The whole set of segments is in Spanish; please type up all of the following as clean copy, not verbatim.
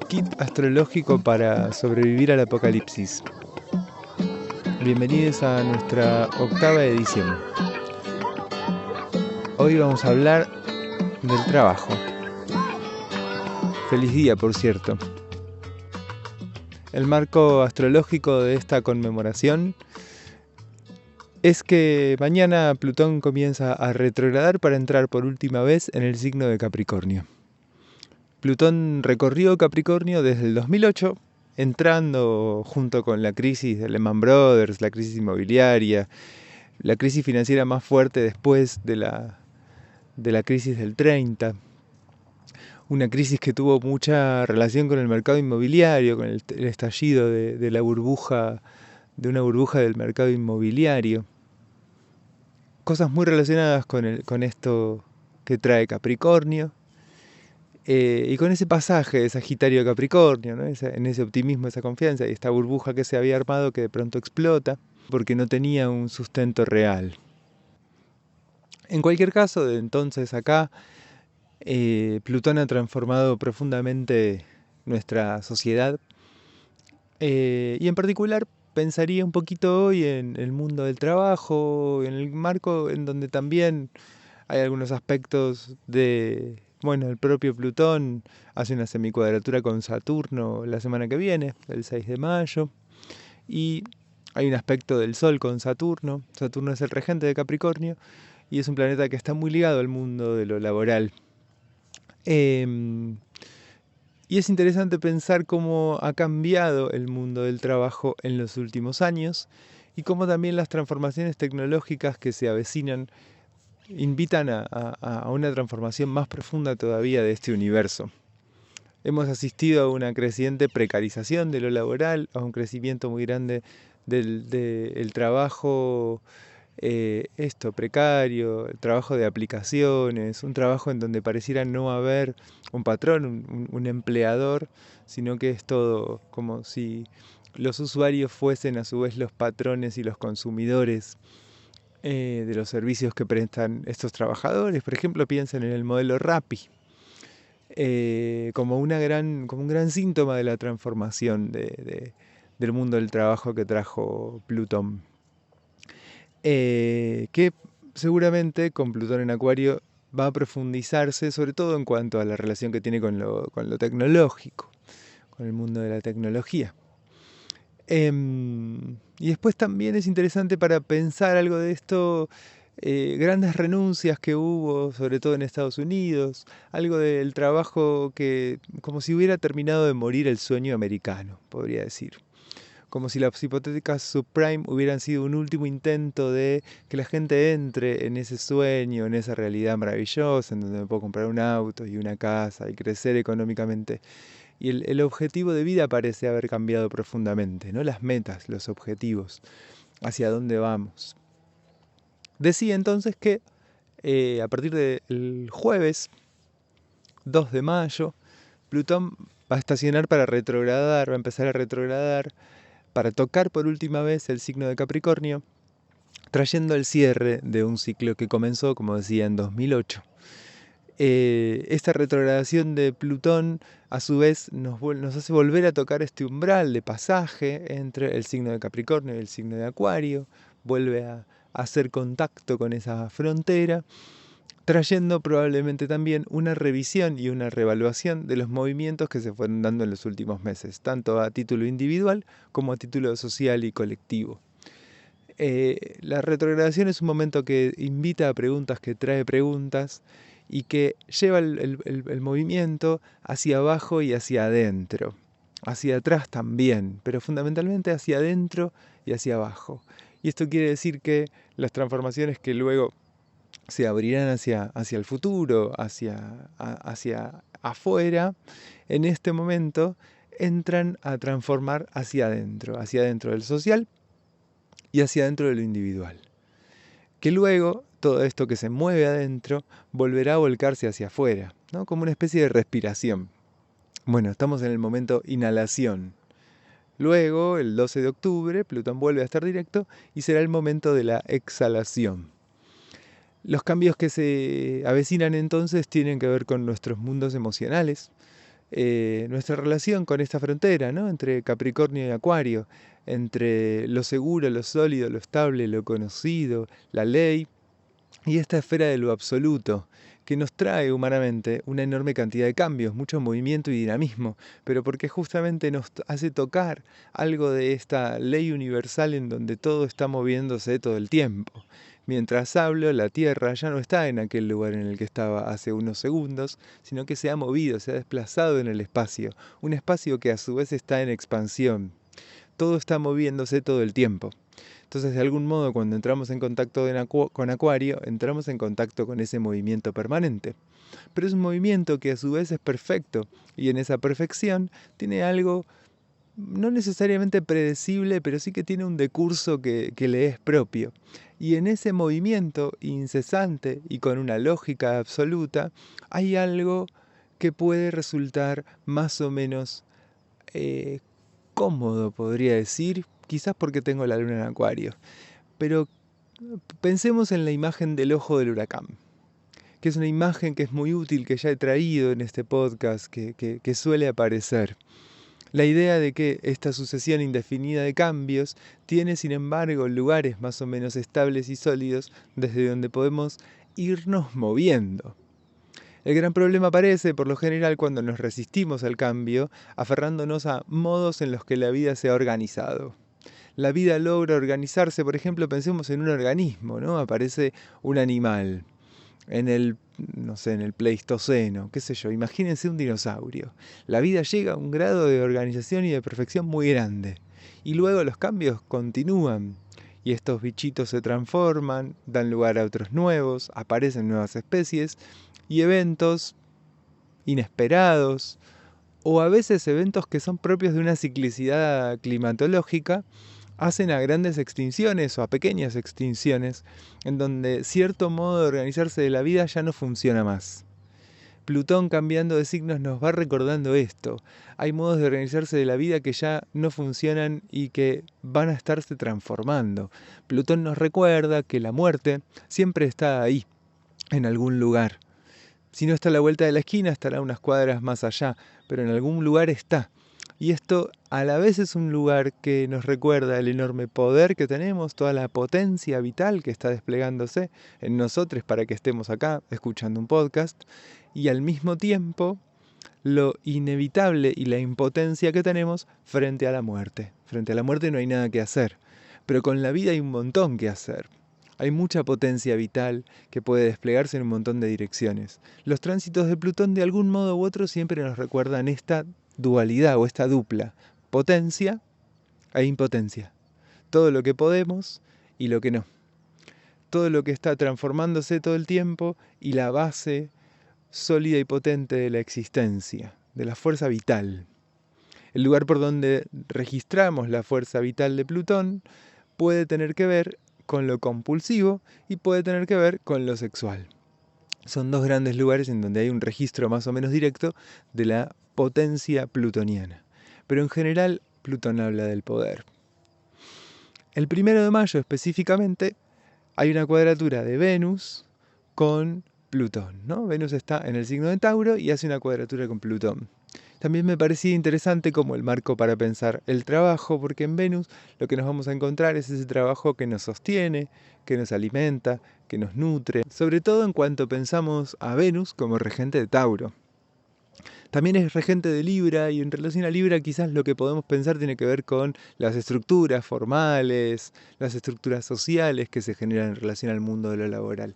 Kit astrológico para sobrevivir al apocalipsis. Bienvenidos a nuestra 8ª edición. Hoy vamos a hablar del trabajo. Feliz día, por cierto. El marco astrológico de esta conmemoración es que mañana Plutón comienza a retrogradar para entrar por última vez en el signo de Capricornio. Plutón recorrió Capricornio desde el 2008, entrando junto con la crisis de Lehman Brothers, la crisis inmobiliaria, la crisis financiera más fuerte después de la crisis del 30. Una crisis que tuvo mucha relación con el mercado inmobiliario, con el estallido de una burbuja del mercado inmobiliario. Cosas muy relacionadas con esto que trae Capricornio. Y con ese pasaje de Sagitario a Capricornio, ¿no? En ese optimismo, esa confianza y esta burbuja que se había armado que de pronto explota porque no tenía un sustento real. En cualquier caso, de entonces acá, Plutón ha transformado profundamente nuestra sociedad y en particular pensaría un poquito hoy en el mundo del trabajo, en el marco en donde también hay algunos aspectos de... Bueno, el propio Plutón hace una semicuadratura con Saturno la semana que viene, el 6 de mayo, y hay un aspecto del Sol con Saturno. Saturno es el regente de Capricornio y es un planeta que está muy ligado al mundo de lo laboral. Y es interesante pensar cómo ha cambiado el mundo del trabajo en los últimos años y cómo también las transformaciones tecnológicas que se avecinan invitan a una transformación más profunda todavía de este universo. Hemos asistido a una creciente precarización de lo laboral, a un crecimiento muy grande del trabajo precario, el trabajo de aplicaciones, un trabajo en donde pareciera no haber un patrón, un empleador, sino que es todo como si los usuarios fuesen a su vez los patrones y los consumidores de los servicios que prestan estos trabajadores. Por ejemplo, piensen en el modelo Rappi, como un gran síntoma de la transformación del mundo del trabajo que trajo Plutón. Que seguramente con Plutón en Acuario va a profundizarse, sobre todo en cuanto a la relación que tiene con lo tecnológico, con el mundo de la tecnología. Y después también es interesante para pensar algo de esto, grandes renuncias que hubo, sobre todo en Estados Unidos, algo del trabajo que, como si hubiera terminado de morir el sueño americano, podría decir. Como si las hipotecas subprime hubieran sido un último intento de que la gente entre en ese sueño, en esa realidad maravillosa, en donde me puedo comprar un auto y una casa y crecer económicamente. Y el objetivo de vida parece haber cambiado profundamente, ¿no? Las metas, los objetivos, hacia dónde vamos. Decía entonces que a partir del jueves 2 de mayo, Plutón va a estacionar para retrogradar, va a empezar a retrogradar, para tocar por última vez el signo de Capricornio, trayendo el cierre de un ciclo que comenzó, como decía, en 2008. Esta retrogradación de Plutón a su vez nos hace volver a tocar este umbral de pasaje entre el signo de Capricornio y el signo de Acuario, vuelve a hacer contacto con esa frontera, trayendo probablemente también una revisión y una reevaluación de los movimientos que se fueron dando en los últimos meses, tanto a título individual como a título social y colectivo. La retrogradación es un momento que invita a preguntas, que trae preguntas, y que lleva el movimiento hacia abajo y hacia adentro, hacia atrás también, pero fundamentalmente hacia adentro y hacia abajo. Y esto quiere decir que las transformaciones que luego se abrirán hacia el futuro, hacia afuera, en este momento entran a transformar hacia adentro del social y hacia adentro de lo individual. Que luego todo esto que se mueve adentro volverá a volcarse hacia afuera, ¿no? Como una especie de respiración. Bueno, estamos en el momento inhalación. Luego, el 12 de octubre, Plutón vuelve a estar directo y será el momento de la exhalación. Los cambios que se avecinan entonces tienen que ver con nuestros mundos emocionales, nuestra relación con esta frontera, ¿no? Entre Capricornio y Acuario, entre lo seguro, lo sólido, lo estable, lo conocido, la ley y esta esfera de lo absoluto, que nos trae humanamente una enorme cantidad de cambios, mucho movimiento y dinamismo, pero porque justamente nos hace tocar algo de esta ley universal en donde todo está moviéndose todo el tiempo. Mientras hablo, la Tierra ya no está en aquel lugar en el que estaba hace unos segundos, sino que se ha movido, se ha desplazado en el espacio, un espacio que a su vez está en expansión. Todo está moviéndose todo el tiempo. Entonces, de algún modo, cuando entramos en contacto con Acuario, entramos en contacto con ese movimiento permanente. Pero es un movimiento que a su vez es perfecto, y en esa perfección tiene algo no necesariamente predecible, pero sí que tiene un decurso que le es propio. Y en ese movimiento incesante y con una lógica absoluta, hay algo que puede resultar más o menos eh, cómodo, podría decir, quizás porque tengo la luna en Acuario. Pero pensemos en la imagen del ojo del huracán, que es una imagen que es muy útil, que ya he traído en este podcast, que suele aparecer. La idea de que esta sucesión indefinida de cambios tiene, sin embargo, lugares más o menos estables y sólidos desde donde podemos irnos moviendo. El gran problema aparece, por lo general, cuando nos resistimos al cambio, aferrándonos a modos en los que la vida se ha organizado. La vida logra organizarse, por ejemplo, pensemos en un organismo, ¿no? Aparece un animal en el, no sé, en el Pleistoceno, qué sé yo, imagínense un dinosaurio. La vida llega a un grado de organización y de perfección muy grande. Y luego los cambios continúan. Y estos bichitos se transforman, dan lugar a otros nuevos, aparecen nuevas especies y eventos inesperados, o a veces eventos que son propios de una ciclicidad climatológica, hacen a grandes extinciones o a pequeñas extinciones, en donde cierto modo de organizarse de la vida ya no funciona más. Plutón cambiando de signos nos va recordando esto. Hay modos de organizarse de la vida que ya no funcionan y que van a estarse transformando. Plutón nos recuerda que la muerte siempre está ahí, en algún lugar. Si no está a la vuelta de la esquina, estará unas cuadras más allá, pero en algún lugar está. Y esto a la vez es un lugar que nos recuerda el enorme poder que tenemos, toda la potencia vital que está desplegándose en nosotros para que estemos acá escuchando un podcast, y al mismo tiempo lo inevitable y la impotencia que tenemos frente a la muerte. Frente a la muerte no hay nada que hacer, pero con la vida hay un montón que hacer. Hay mucha potencia vital que puede desplegarse en un montón de direcciones. Los tránsitos de Plutón de algún modo u otro siempre nos recuerdan esta dualidad o esta dupla, potencia e impotencia. Todo lo que podemos y lo que no. Todo lo que está transformándose todo el tiempo y la base sólida y potente de la existencia, de la fuerza vital. El lugar por donde registramos la fuerza vital de Plutón puede tener que ver con lo compulsivo y puede tener que ver con lo sexual. Son dos grandes lugares en donde hay un registro más o menos directo de la potencia plutoniana. Pero en general, Plutón habla del poder. El 1 de mayo específicamente hay una cuadratura de Venus con Plutón, ¿no? Venus está en el signo de Tauro y hace una cuadratura con Plutón. También me parecía interesante como el marco para pensar el trabajo, porque en Venus lo que nos vamos a encontrar es ese trabajo que nos sostiene, que nos alimenta, que nos nutre, sobre todo en cuanto pensamos a Venus como regente de Tauro. También es regente de Libra y en relación a Libra quizás lo que podemos pensar tiene que ver con las estructuras formales, las estructuras sociales que se generan en relación al mundo de lo laboral.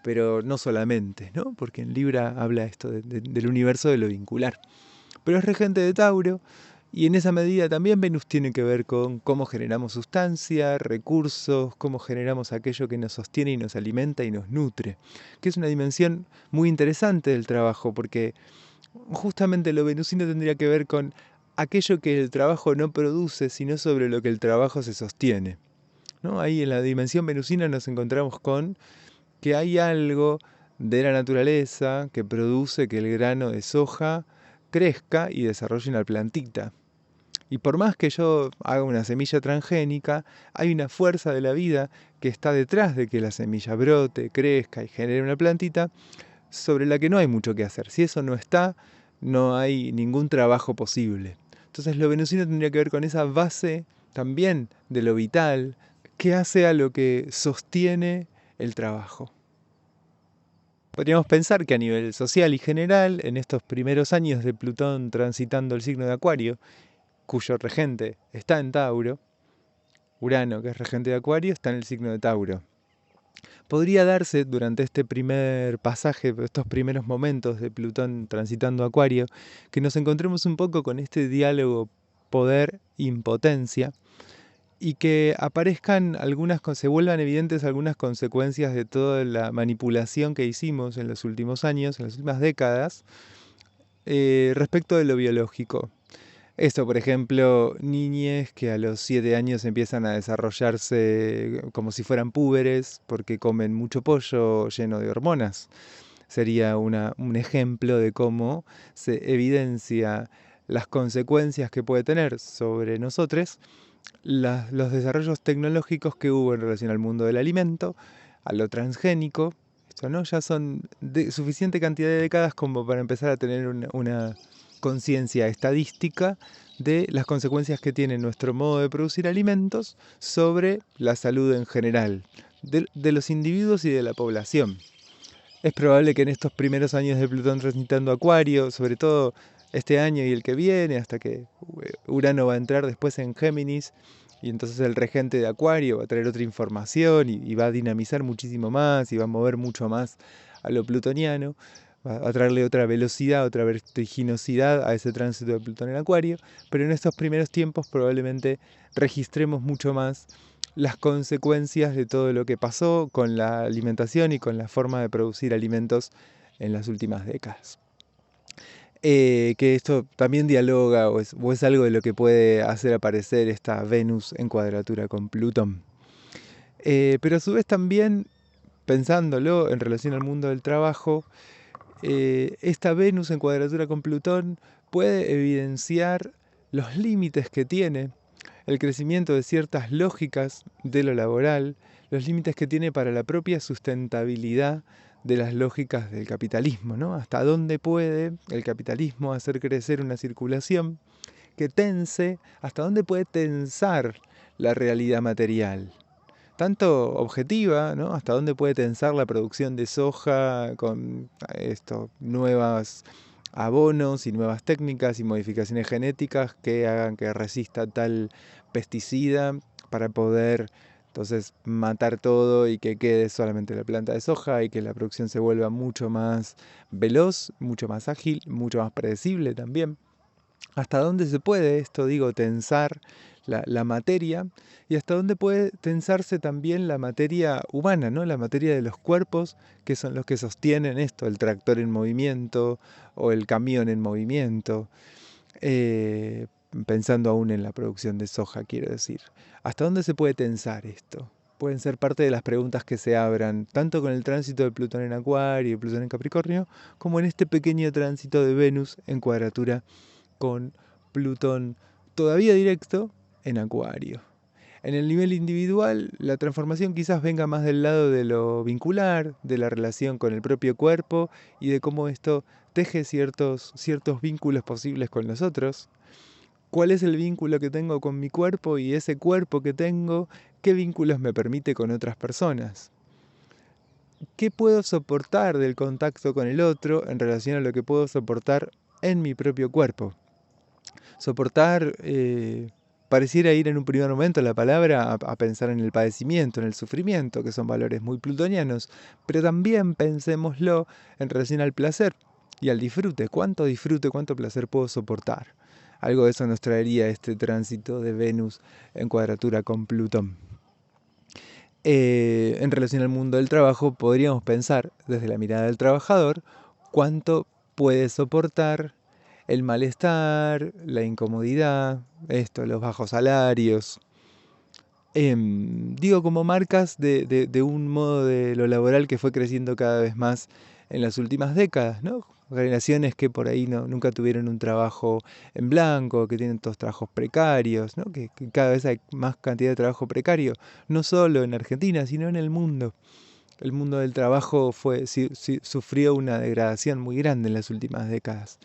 Pero no solamente, ¿no? Porque en Libra habla esto del universo de lo vincular. Pero es regente de Tauro y en esa medida también Venus tiene que ver con cómo generamos sustancia, recursos, cómo generamos aquello que nos sostiene y nos alimenta y nos nutre, que es una dimensión muy interesante del trabajo porque justamente lo venusino tendría que ver con aquello que el trabajo no produce, sino sobre lo que el trabajo se sostiene, ¿no? Ahí en la dimensión venusina nos encontramos con que hay algo de la naturaleza que produce que el grano de soja crezca y desarrolle una plantita. Y por más que yo haga una semilla transgénica, hay una fuerza de la vida que está detrás de que la semilla brote, crezca y genere una plantita, sobre la que no hay mucho que hacer. Si eso no está, no hay ningún trabajo posible. Entonces lo venusino tendría que ver con esa base también de lo vital, que hace a lo que sostiene el trabajo. Podríamos pensar que a nivel social y general, en estos primeros años de Plutón transitando el signo de Acuario, cuyo regente está en Tauro, Urano, que es regente de Acuario, está en el signo de Tauro. Podría darse durante este primer pasaje, estos primeros momentos de Plutón transitando Acuario, que nos encontremos un poco con este diálogo poder-impotencia y que aparezcan se vuelvan evidentes algunas consecuencias de toda la manipulación que hicimos en los últimos años, en las últimas décadas, respecto de lo biológico. Esto, por ejemplo, niñes que a los 7 años empiezan a desarrollarse como si fueran púberes porque comen mucho pollo lleno de hormonas. Sería un ejemplo de cómo se evidencia las consecuencias que puede tener sobre nosotros los desarrollos tecnológicos que hubo en relación al mundo del alimento, a lo transgénico. Esto, ¿no? Ya son de suficiente cantidad de décadas como para empezar a tener una conciencia estadística de las consecuencias que tiene nuestro modo de producir alimentos sobre la salud en general, de los individuos y de la población. Es probable que en estos primeros años de Plutón transitando Acuario, sobre todo este año y el que viene, hasta que Urano va a entrar después en Géminis, y entonces el regente de Acuario va a traer otra información y va a dinamizar muchísimo más y va a mover mucho más a lo plutoniano, va a traerle otra velocidad, otra vertiginosidad a ese tránsito de Plutón en Acuario, pero en estos primeros tiempos probablemente registremos mucho más las consecuencias de todo lo que pasó con la alimentación y con la forma de producir alimentos en las últimas décadas. Que esto también dialoga o es algo de lo que puede hacer aparecer esta Venus en cuadratura con Plutón. Pero a su vez también, pensándolo en relación al mundo del trabajo, esta Venus en cuadratura con Plutón puede evidenciar los límites que tiene el crecimiento de ciertas lógicas de lo laboral, los límites que tiene para la propia sustentabilidad de las lógicas del capitalismo, ¿no? Hasta dónde puede el capitalismo hacer crecer una circulación que tense, hasta dónde puede tensar la realidad material. Tanto objetiva, ¿no? Hasta dónde puede tensar la producción de soja con nuevas abonos y nuevas técnicas y modificaciones genéticas que hagan que resista tal pesticida para poder entonces matar todo y que quede solamente la planta de soja y que la producción se vuelva mucho más veloz, mucho más ágil, mucho más predecible también. ¿Hasta dónde se puede esto, tensar la materia? Y hasta dónde puede tensarse también la materia humana, ¿no? La materia de los cuerpos, que son los que sostienen esto, el tractor en movimiento o el camión en movimiento. Pensando aún en la producción de soja, quiero decir. ¿Hasta dónde se puede tensar esto? Pueden ser parte de las preguntas que se abran, tanto con el tránsito de Plutón en Acuario y Plutón en Capricornio, como en este pequeño tránsito de Venus en cuadratura con Plutón todavía directo en Acuario. En el nivel individual, la transformación quizás venga más del lado de lo vincular, de la relación con el propio cuerpo y de cómo esto teje ciertos vínculos posibles con los otros. ¿Cuál es el vínculo que tengo con mi cuerpo y ese cuerpo que tengo, qué vínculos me permite con otras personas? ¿Qué puedo soportar del contacto con el otro en relación a lo que puedo soportar en mi propio cuerpo? Soportar pareciera ir en un primer momento la palabra a pensar en el padecimiento, en el sufrimiento, que son valores muy plutonianos, pero también pensémoslo en relación al placer y al disfrute. ¿Cuánto disfrute, cuánto placer puedo soportar? Algo de eso nos traería este tránsito de Venus en cuadratura con Plutón. En relación al mundo del trabajo, podríamos pensar desde la mirada del trabajador cuánto puede soportar el malestar, la incomodidad, los bajos salarios. Digo como marcas de un modo de lo laboral que fue creciendo cada vez más en las últimas décadas, ¿no? Generaciones que por ahí nunca tuvieron un trabajo en blanco, que tienen todos trabajos precarios, ¿no? Que cada vez hay más cantidad de trabajo precario, no solo en Argentina, sino en el mundo. El mundo del trabajo sufrió una degradación muy grande en las últimas décadas.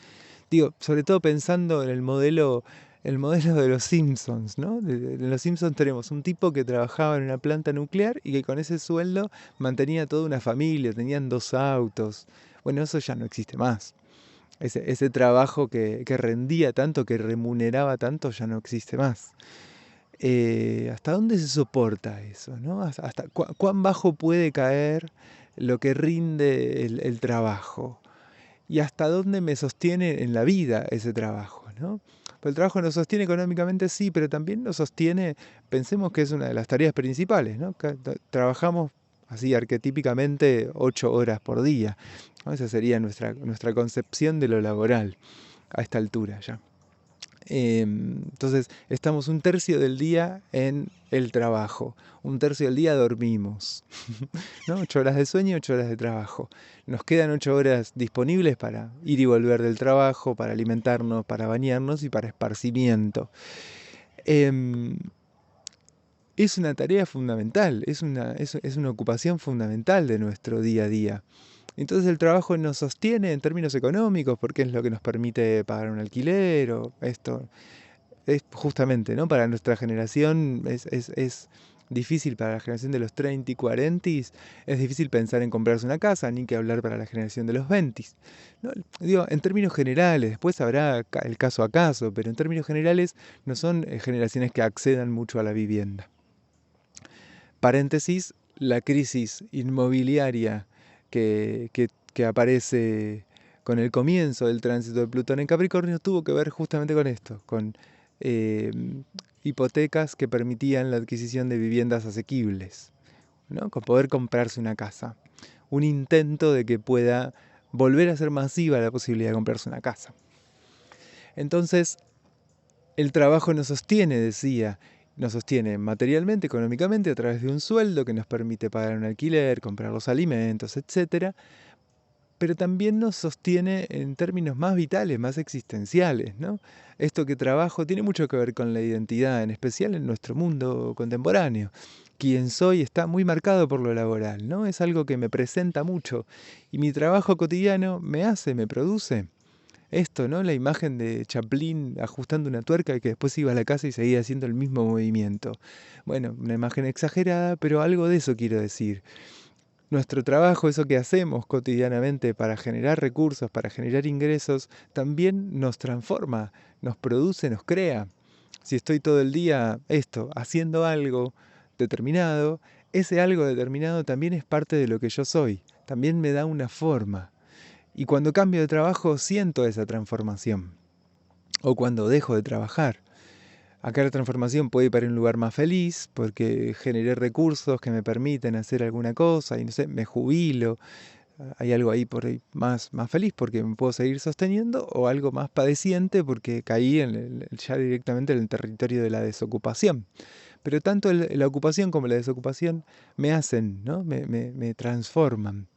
Digo, sobre todo pensando en el modelo de los Simpsons, ¿no? En los Simpsons tenemos un tipo que trabajaba en una planta nuclear y que con ese sueldo mantenía toda una familia, tenían 2 autos. Bueno, eso ya no existe más. Ese trabajo que rendía tanto, que remuneraba tanto, ya no existe más. ¿Hasta dónde se soporta eso, no? ¿Cuán bajo puede caer lo que rinde el trabajo? ¿Y hasta dónde me sostiene en la vida ese trabajo, no? Pues el trabajo nos sostiene económicamente, sí, pero también nos sostiene, pensemos que es una de las tareas principales, ¿no? Trabajamos así arquetípicamente 8 horas por día, ¿no? Esa sería nuestra concepción de lo laboral a esta altura ya. Entonces, estamos un tercio del día en el trabajo, un tercio del día dormimos, ¿no? 8 horas de sueño, 8 horas de trabajo. Nos quedan 8 horas disponibles para ir y volver del trabajo, para alimentarnos, para bañarnos y para esparcimiento. Em, es una tarea fundamental, es una ocupación fundamental de nuestro día a día. Entonces el trabajo nos sostiene en términos económicos porque es lo que nos permite pagar un alquiler o esto. Es justamente, ¿no? Para nuestra generación es difícil, para la generación de los 30 y 40, es difícil pensar en comprarse una casa, ni que hablar para la generación de los 20. ¿No? Digo, en términos generales, después habrá el caso a caso, pero en términos generales no son generaciones que accedan mucho a la vivienda. Paréntesis, la crisis inmobiliaria que aparece con el comienzo del tránsito de Plutón en Capricornio tuvo que ver justamente con esto, con eh, hipotecas que permitían la adquisición de viviendas asequibles, ¿no? Con poder comprarse una casa. Un intento de que pueda volver a ser masiva la posibilidad de comprarse una casa. Entonces, el trabajo nos sostiene, decía, nos sostiene materialmente, económicamente, a través de un sueldo que nos permite pagar un alquiler, comprar los alimentos, etc. Pero también nos sostiene en términos más vitales, más existenciales, ¿no? Esto que trabajo tiene mucho que ver con la identidad, en especial en nuestro mundo contemporáneo. Quien soy está muy marcado por lo laboral, ¿no? Es algo que me presenta mucho. Y mi trabajo cotidiano me produce esto, ¿no? La imagen de Chaplin ajustando una tuerca y que después iba a la casa y seguía haciendo el mismo movimiento. Bueno, una imagen exagerada, pero algo de eso quiero decir. Nuestro trabajo, eso que hacemos cotidianamente para generar recursos, para generar ingresos, también nos transforma, nos produce, nos crea. Si estoy todo el día haciendo algo determinado, ese algo determinado también es parte de lo que yo soy, también me da una forma. Y cuando cambio de trabajo siento esa transformación. O cuando dejo de trabajar. Acá la transformación puede ir para un lugar más feliz porque generé recursos que me permiten hacer alguna cosa y no sé, me jubilo. Hay algo ahí por ahí más feliz porque me puedo seguir sosteniendo o algo más padeciente porque caí ya directamente en el territorio de la desocupación. Pero tanto la ocupación como la desocupación me hacen, ¿no? Me transforman.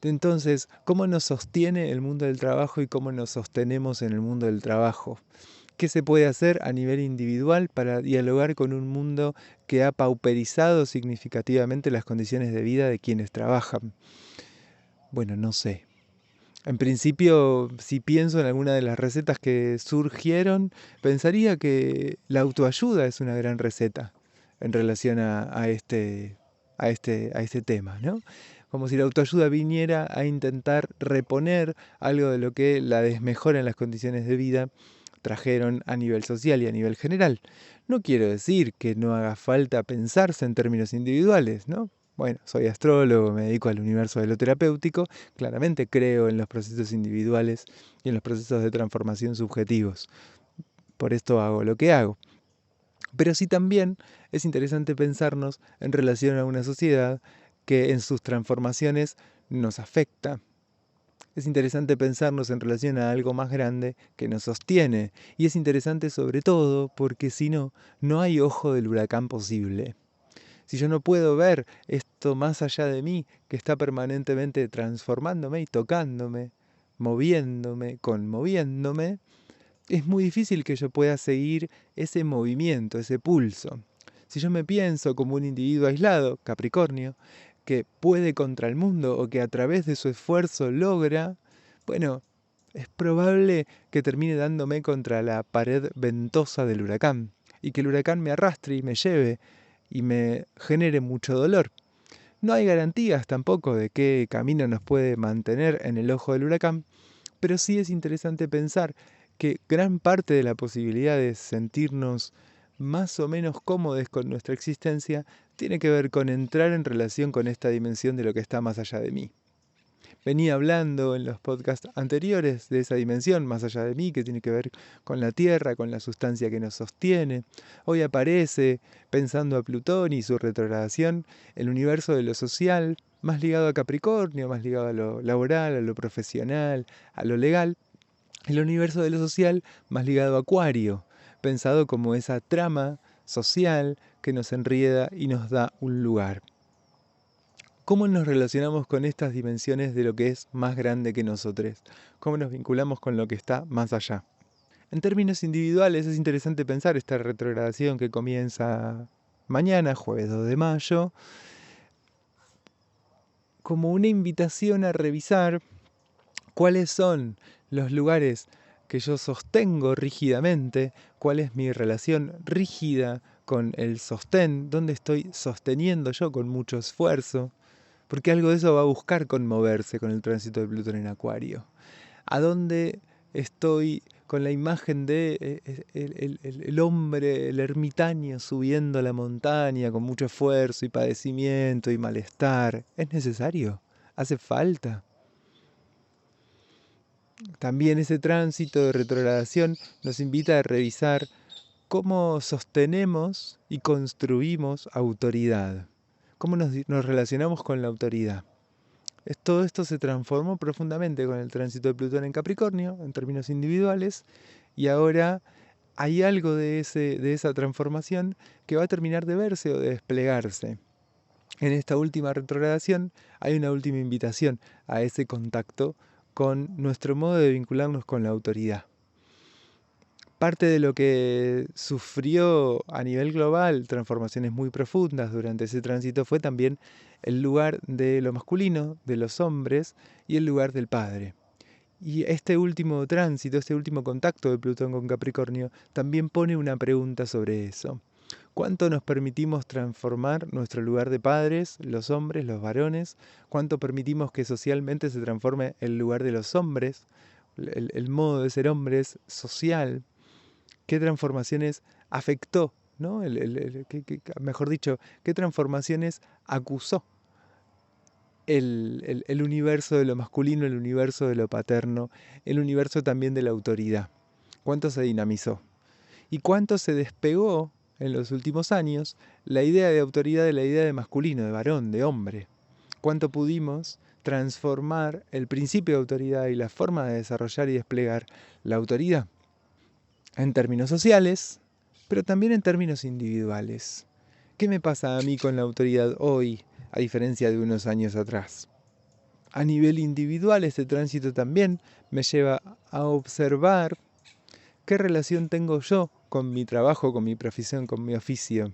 Entonces, ¿cómo nos sostiene el mundo del trabajo y cómo nos sostenemos en el mundo del trabajo? ¿Qué se puede hacer a nivel individual para dialogar con un mundo que ha pauperizado significativamente las condiciones de vida de quienes trabajan? Bueno, no sé. En principio, si pienso en alguna de las recetas que surgieron, pensaría que la autoayuda es una gran receta en relación a este tema, ¿no? Como si la autoayuda viniera a intentar reponer algo de lo que la desmejora en las condiciones de vida trajeron a nivel social y a nivel general. No quiero decir que no haga falta pensarse en términos individuales, ¿no? Bueno, soy astrólogo, me dedico al universo de lo terapéutico, claramente creo en los procesos individuales y en los procesos de transformación subjetivos. Por esto hago lo que hago. Pero sí también es interesante pensarnos en relación a una sociedad que en sus transformaciones nos afecta. Es interesante pensarnos en relación a algo más grande que nos sostiene. Y es interesante sobre todo porque si no, no hay ojo del huracán posible. Si yo no puedo ver esto más allá de mí, que está permanentemente transformándome y tocándome, moviéndome, conmoviéndome, es muy difícil que yo pueda seguir ese movimiento, ese pulso. Si yo me pienso como un individuo aislado, Capricornio, que puede contra el mundo o que a través de su esfuerzo logra, bueno, es probable que termine dándome contra la pared ventosa del huracán y que el huracán me arrastre y me lleve y me genere mucho dolor. No hay garantías tampoco de qué camino nos puede mantener en el ojo del huracán, pero sí es interesante pensar que gran parte de la posibilidad de sentirnos más o menos cómodos con nuestra existencia tiene que ver con entrar en relación con esta dimensión de lo que está más allá de mí. Venía hablando en los podcasts anteriores de esa dimensión más allá de mí, que tiene que ver con la Tierra, con la sustancia que nos sostiene. Hoy aparece, pensando a Plutón y su retrogradación, el universo de lo social, más ligado a Capricornio, más ligado a lo laboral, a lo profesional, a lo legal. El universo de lo social, más ligado a Acuario, pensado como esa trama social que nos enrieda y nos da un lugar. ¿Cómo nos relacionamos con estas dimensiones de lo que es más grande que nosotros? ¿Cómo nos vinculamos con lo que está más allá? En términos individuales es interesante pensar esta retrogradación que comienza mañana, jueves 2 de mayo, como una invitación a revisar cuáles son los lugares que yo sostengo rígidamente, cuál es mi relación rígida con el sostén, dónde estoy sosteniendo yo con mucho esfuerzo, porque algo de eso va a buscar conmoverse con el tránsito de Plutón en Acuario. ¿A dónde estoy con la imagen de el hombre, el ermitaño subiendo la montaña con mucho esfuerzo y padecimiento y malestar? ¿Es necesario? ¿Hace falta? También ese tránsito de retrogradación nos invita a revisar cómo sostenemos y construimos autoridad. ¿Cómo nos relacionamos con la autoridad? Todo esto se transformó profundamente con el tránsito de Plutón en Capricornio, en términos individuales, y ahora hay algo de esa transformación que va a terminar de verse o de desplegarse. En esta última retrogradación hay una última invitación a ese contacto con nuestro modo de vincularnos con la autoridad. Parte de lo que sufrió a nivel global transformaciones muy profundas durante ese tránsito fue también el lugar de lo masculino, de los hombres, y el lugar del padre. Y este último tránsito, este último contacto de Plutón con Capricornio, también pone una pregunta sobre eso. ¿Cuánto nos permitimos transformar nuestro lugar de padres, los hombres, los varones? ¿Cuánto permitimos que socialmente se transforme el lugar de los hombres, el modo de ser hombres social? ¿Qué transformaciones afectó? ¿No? Mejor dicho, ¿qué transformaciones acusó el universo de lo masculino, el universo de lo paterno, el universo también de la autoridad? ¿Cuánto se dinamizó? ¿Y cuánto se despegó en los últimos años la idea de autoridad de la idea de masculino, de varón, de hombre? ¿Cuánto pudimos transformar el principio de autoridad y la forma de desarrollar y desplegar la autoridad? En términos sociales, pero también en términos individuales. ¿Qué me pasa a mí con la autoridad hoy, a diferencia de unos años atrás? A nivel individual, este tránsito también me lleva a observar qué relación tengo yo con mi trabajo, con mi profesión, con mi oficio.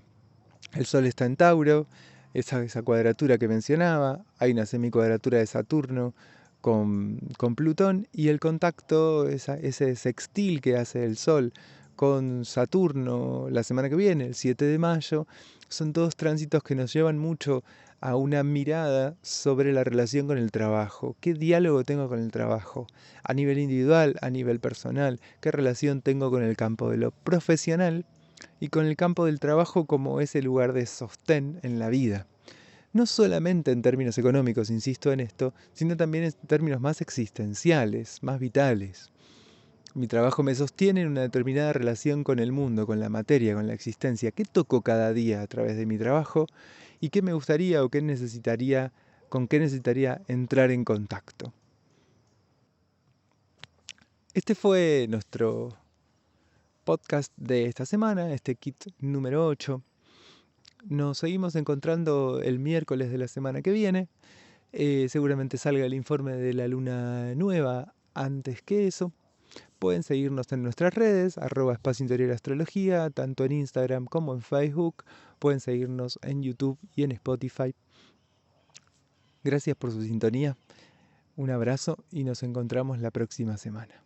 El Sol está en Tauro, esa cuadratura que mencionaba, hay una semicuadratura de Saturno con Plutón y el contacto, ese sextil que hace el Sol con Saturno la semana que viene, el 7 de mayo, son todos tránsitos que nos llevan mucho a una mirada sobre la relación con el trabajo. ¿Qué diálogo tengo con el trabajo? A nivel individual, a nivel personal, ¿qué relación tengo con el campo de lo profesional y con el campo del trabajo como ese lugar de sostén en la vida? No solamente en términos económicos, insisto en esto, sino también en términos más existenciales, más vitales. Mi trabajo me sostiene en una determinada relación con el mundo, con la materia, con la existencia. ¿Qué toco cada día a través de mi trabajo? ¿Y qué me gustaría o qué necesitaría, con qué necesitaría entrar en contacto? Este fue nuestro podcast de esta semana, este kit número 8. Nos seguimos encontrando el miércoles de la semana que viene. Seguramente salga el informe de la luna nueva antes que eso. Pueden seguirnos en nuestras redes, @Espacio Interior Astrología, tanto en Instagram como en Facebook. Pueden seguirnos en YouTube y en Spotify. Gracias por su sintonía. Un abrazo y nos encontramos la próxima semana.